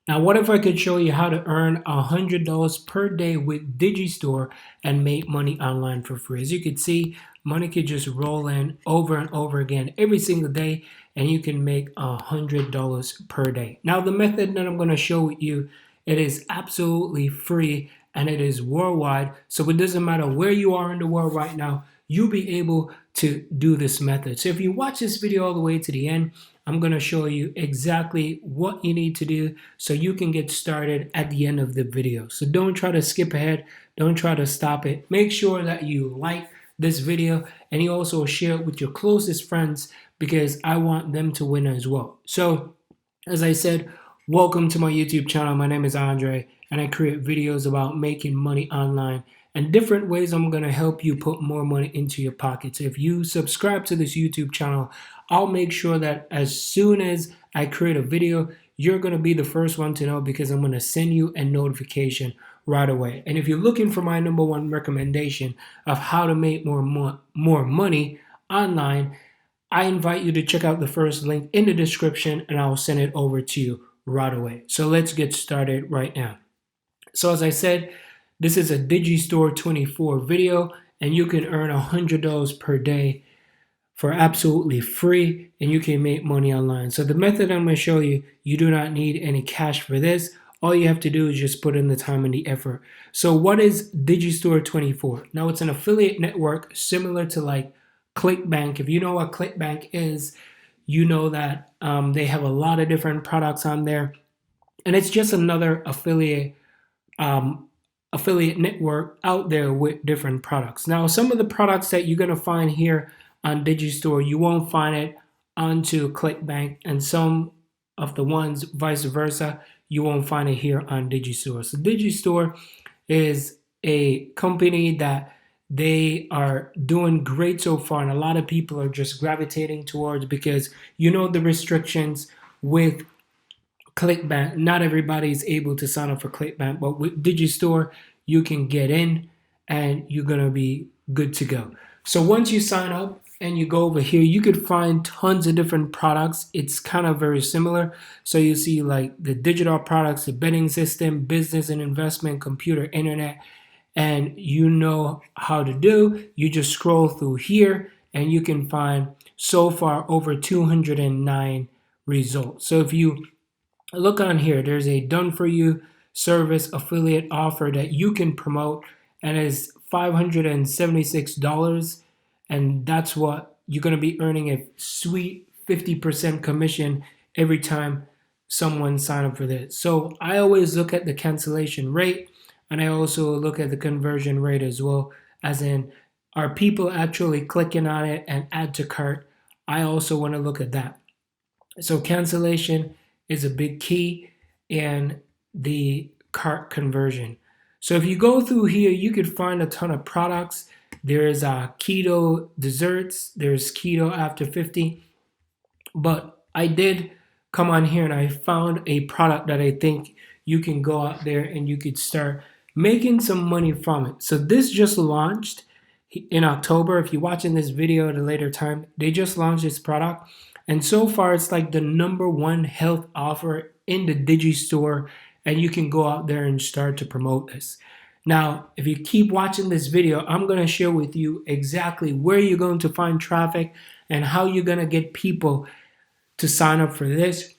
Now, what if I could show you how to earn $100 per day with Digistore and make money online for free? As you can see, money could just roll in over and over again every single day, and you can make $100 per day. Now, the method that I'm going to show you, it is absolutely free and it is worldwide. So it doesn't matter where you are in the world right now, you'll be able to do this method. So if you watch this video all the way to the end, I'm going to show you exactly what you need to do so you can get started at the end of the video. So don't try to skip ahead. Don't try to stop it. Make sure that you like this video and you also share it with your closest friends because I want them to win as well. So as I said, welcome to my YouTube channel. My name is Andre and I create videos about making money online and different ways I'm going to help you put more money into your pockets. If you subscribe to this YouTube channel, I'll make sure that as soon as I create a video, you're going to be the first one to know because I'm going to send you a notification right away. And if you're looking for my #1 recommendation of how to make more money online, I invite you to check out the first link in the description and I'll send it over to you right away. So let's get started right now. So as I said, this is a Digistore24 video and you can earn $100 per day for absolutely free and you can make money online. So the method I'm going to show you, you do not need any cash for this. All you have to do is just put in the time and the effort. So what is Digistore24? Now it's an affiliate network similar to like ClickBank. If you know what ClickBank is, you know that they have a lot of different products on there. And it's just another affiliate network out there with different products. Now, some of the products that you're going to find here on Digistore, you won't find it onto ClickBank, and some of the ones vice versa, you won't find it here on Digistore. So Digistore is a company that they are doing great so far, and a lot of people are just gravitating towards because you know the restrictions with ClickBank. Not everybody is able to sign up for ClickBank, but with Digistore, you can get in and you're going to be good to go. So once you sign up and you go over here, you could find tons of different products. It's kind of very similar. So you see like the digital products, the betting system, business and investment, computer, internet, and you know how to do. You just scroll through here and you can find so far over 209 results. So if you look on here, there's a done for you service affiliate offer that you can promote and is $576, and that's what you're going to be earning a sweet 50% commission every time someone sign up for this. So I always look at the cancellation rate and I also look at the conversion rate as well, as in are people actually clicking on it and add to cart. I also want to look at that. So cancellation is a big key in the cart conversion. So if you go through here, you could find a ton of products. There's keto desserts, there's keto after 50, but I did come on here and I found a product that I think you can go out there and you could start making some money from it. So this just launched in October. If you're watching this video at a later time, they just launched this product. And so far, it's like the #1 health offer in the Digistore, and you can go out there and start to promote this. Now, if you keep watching this video, I'm going to share with you exactly where you're going to find traffic and how you're going to get people to sign up for this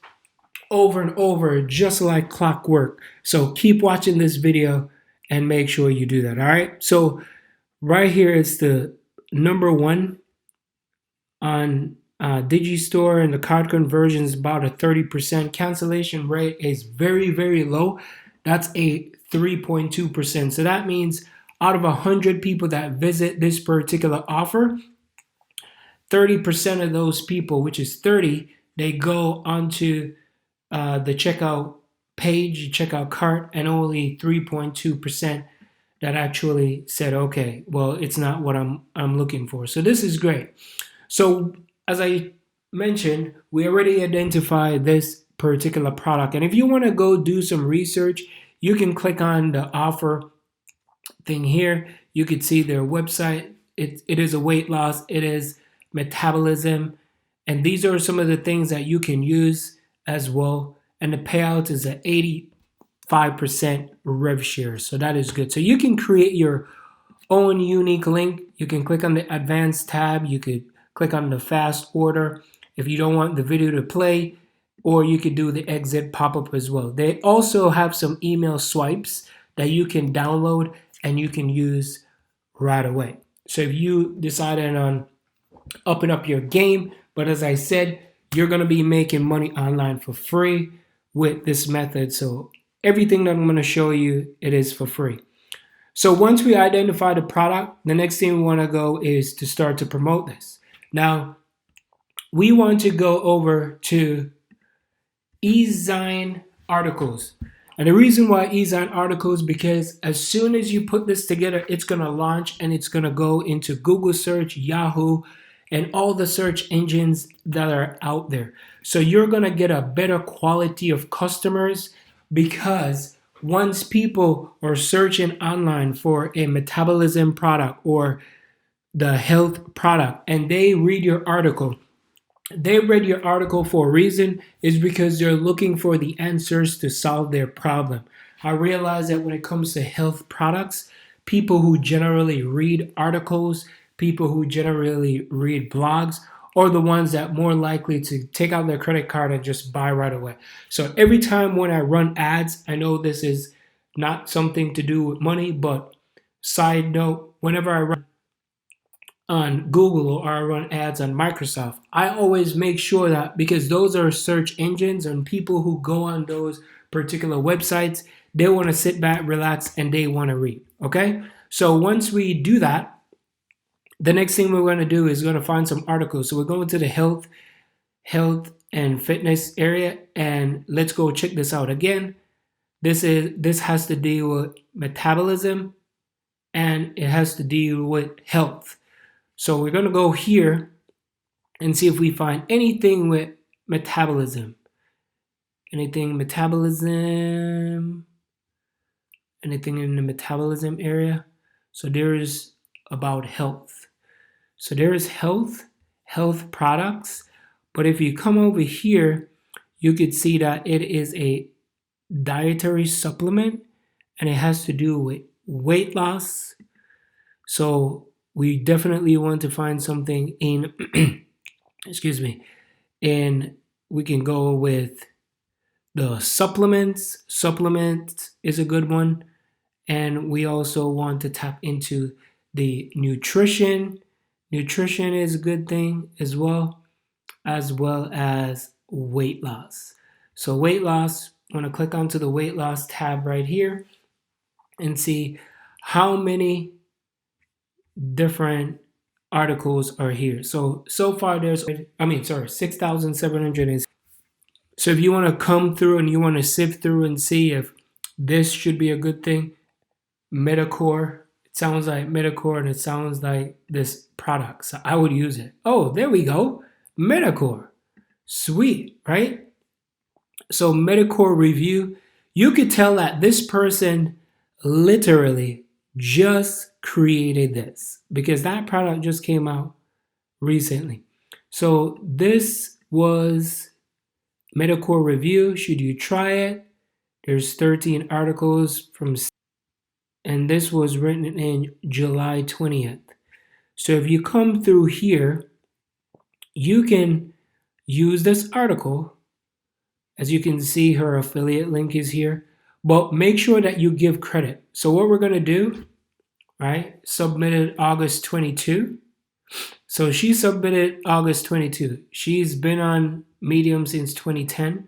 over and over, just like clockwork. So keep watching this video and make sure you do that, all right? So right here is the #1 on Digistore, and the card conversion is about a 30%. Cancellation rate is very, very low. That's a 3.2%. So that means out of 100 people that visit this particular offer, 30% of those people, which is 30, they go onto the checkout page, checkout cart, and only 3.2% that actually said, okay, well, it's not what I'm looking for. So this is great. So as I mentioned, we already identified this particular product. And if you want to go do some research, you can click on the offer thing here. You could see their website. It is a weight loss. It is metabolism. And these are some of the things that you can use as well. and the payout is at 85% rev share. So that is good. So you can create your own unique link. You can click on the advanced tab. You could click on the fast order if you don't want the video to play, or you could do the exit pop-up as well. They also have some email swipes that you can download and you can use right away. So if you decided on upping up your game, but as I said, you're going to be making money online for free with this method. So everything that I'm going to show you, it is for free. So once we identify the product, the next thing we want to go is to start to promote this. Now, we want to go over to eZine articles. And the reason why eZine articles, because as soon as you put this together, it's going to launch and it's going to go into Google search, Yahoo, and all the search engines that are out there. So you're going to get a better quality of customers, because once people are searching online for a metabolism product or the health product and they read your article, they read your article for a reason, is because they're looking for the answers to solve their problem. I realize that when it comes to health products, people who generally read articles, people who generally read blogs, are the ones that more likely to take out their credit card and just buy right away. So every time when I run ads, I know this is not something to do with money, but side note, whenever I run on Google or I run ads on Microsoft, I always make sure that, because those are search engines and people who go on those particular websites, they want to sit back, relax, and they want to read. Okay? So once we do that, the next thing we're going to do is going to find some articles. So we're going to the health and fitness area, and let's go check this out again. This has to deal with metabolism and it has to deal with health. So we're going to go here and see if we find anything with metabolism. Anything in the metabolism area. So there is about health. So there is health products. But if you come over here, you could see that it is a dietary supplement and it has to do with weight loss. So we definitely want to find something in, excuse me, and we can go with the supplements. Supplements is a good one. And we also want to tap into the nutrition. Nutrition is a good thing as well as weight loss. So weight loss, I'm going to click onto the weight loss tab right here and see how many different articles are here. So far there's, 6,700. So if you want to come through and you want to sift through and see if this should be a good thing, Metacore, it sounds like Metacore and it sounds like this product. So I would use it. Oh, there we go. Metacore. Sweet, right? So Metacore review, you could tell that this person literally just created this because that product just came out recently. So this was Metacore review. Should you try it? There's 13 articles from, and this was written in July 20th. So if you come through here, you can use this article. As you can see, her affiliate link is here, but make sure that you give credit. So what we're going to do, right? Submitted August 22. So she submitted August 22. She's been on Medium since 2010.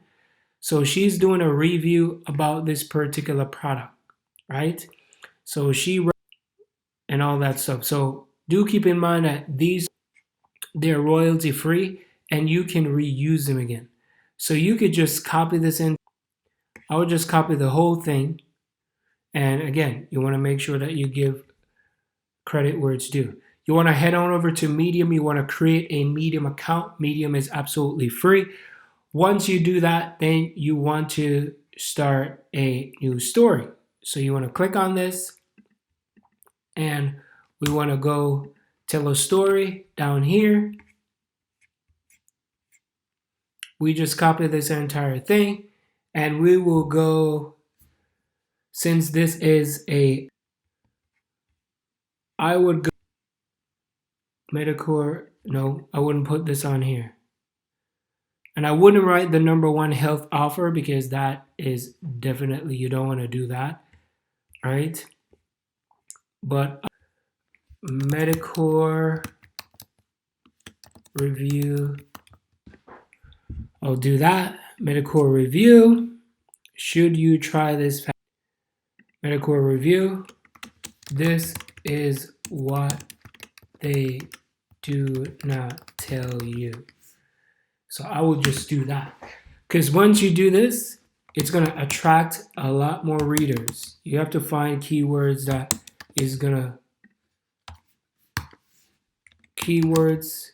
So she's doing a review about this particular product, right? So she and all that stuff. So do keep in mind that they're royalty free and you can reuse them again. So you could just copy this in. I would just copy the whole thing. And again, you want to make sure that you give credit where it's due. You want to head on over to Medium. You want to create a Medium account. Medium is absolutely free. Once you do that, then you want to start a new story. So you want to click on this and we want to go tell a story down here. We just copy this entire thing And we will go, since this is I would go Medicare, no, I wouldn't put this on here. And I wouldn't write the #1 health offer because that is definitely, you don't want to do that, right? But Medicare review, I'll do that. Medicare review, should you try this? Medicare review, this is what they do not tell you. So I will just do that. Because once you do this, it's going to attract a lot more readers. You have to find keywords that is going to, keywords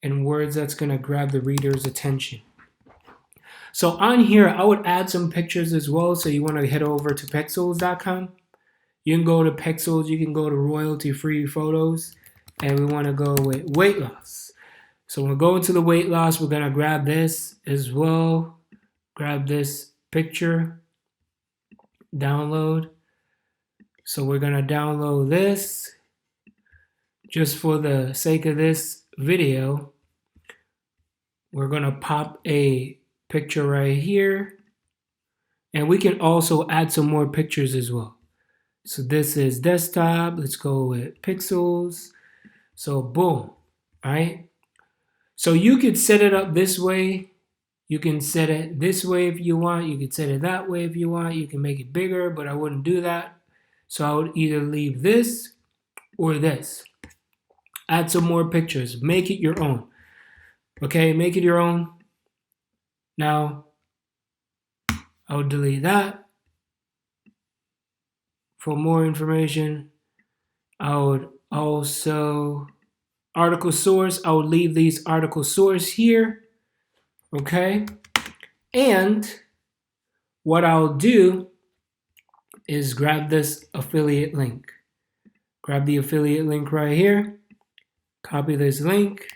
and words that's going to grab the reader's attention. So on here, I would add some pictures as well. So you want to head over to pexels.com. You can go to Pexels, you can go to royalty-free photos, and we want to go with weight loss. So we'll go into the weight loss. We're going to grab this as well. Grab this picture, download. So we're going to download this just for the sake of this video. We're going to pop a picture right here. And we can also add some more pictures as well. So this is desktop. Let's go with pixels. So boom, right? So you could set it up this way. You can set it this way if you want. You could set it that way if you want. You can make it bigger, but I wouldn't do that. So I would either leave this or this. Add some more pictures. Make it your own. Okay, make it your own. Now, I would delete that. For more information, I would also, article source, I would leave these article source here. Okay, and what I'll do is grab this affiliate link. Grab the affiliate link right here. Copy this link.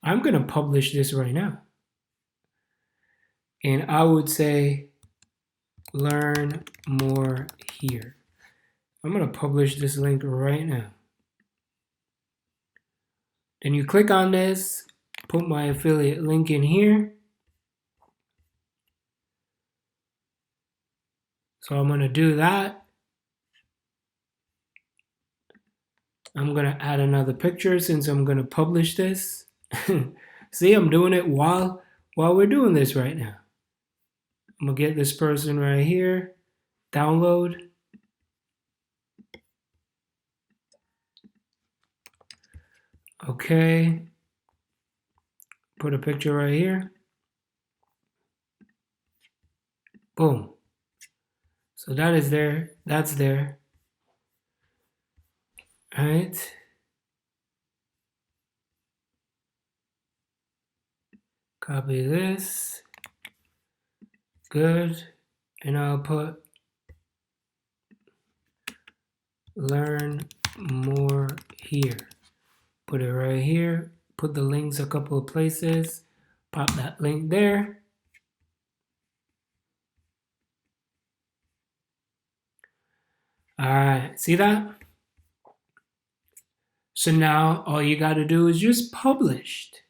I'm going to publish this right now. And I would say, learn more here. I'm going to publish this link right now. Then you click on this, put my affiliate link in here. So I'm going to do that. I'm going to add another picture since I'm going to publish this. See, I'm doing it while we're doing this right now. I'm going to get this person right here. Download. Okay. Put a picture right here. Boom. So that is there. That's there. All right. Copy this. Good. And I'll put learn more here. Put it right here. Put the links a couple of places. Pop that link there. All right, see that? So now all you got to do is just published.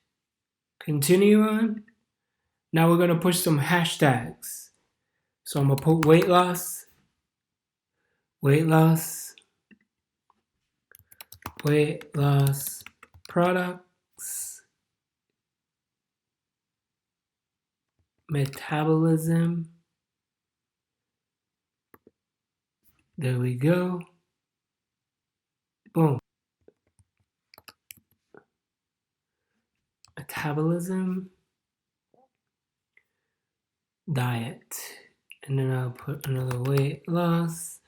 Continue on. Now we're going to push some hashtags. So I'm going to put weight loss, weight loss, weight loss products, metabolism. There we go. Boom. Metabolism, diet. And then I'll put another weight loss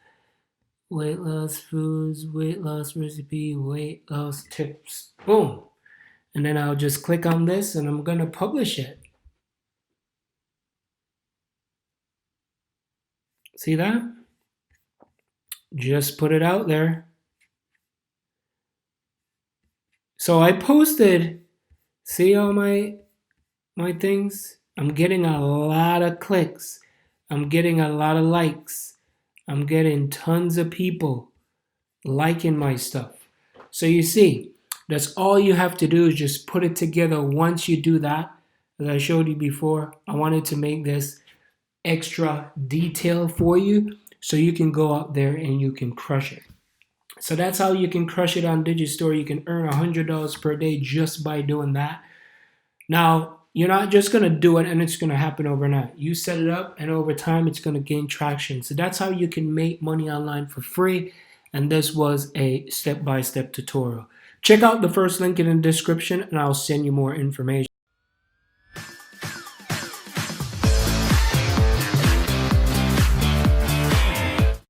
foods, weight loss recipe, weight loss tips. Boom. And then I'll just click on this and I'm going to publish it. See that? Just put it out there. So I posted, see all my things? I'm getting a lot of clicks. I'm getting a lot of likes. I'm getting tons of people liking my stuff. So you see, that's all you have to do is just put it together. Once you do that, as I showed you before, I wanted to make this extra detail for you so you can go out there and you can crush it. So that's how you can crush it on Digistore. You can earn $100 per day just by doing that. Now, you're not just going to do it and it's going to happen overnight. You set it up and over time it's going to gain traction. So that's how you can make money online for free. And this was a step-by-step tutorial. Check out the first link in the description and I'll send you more information.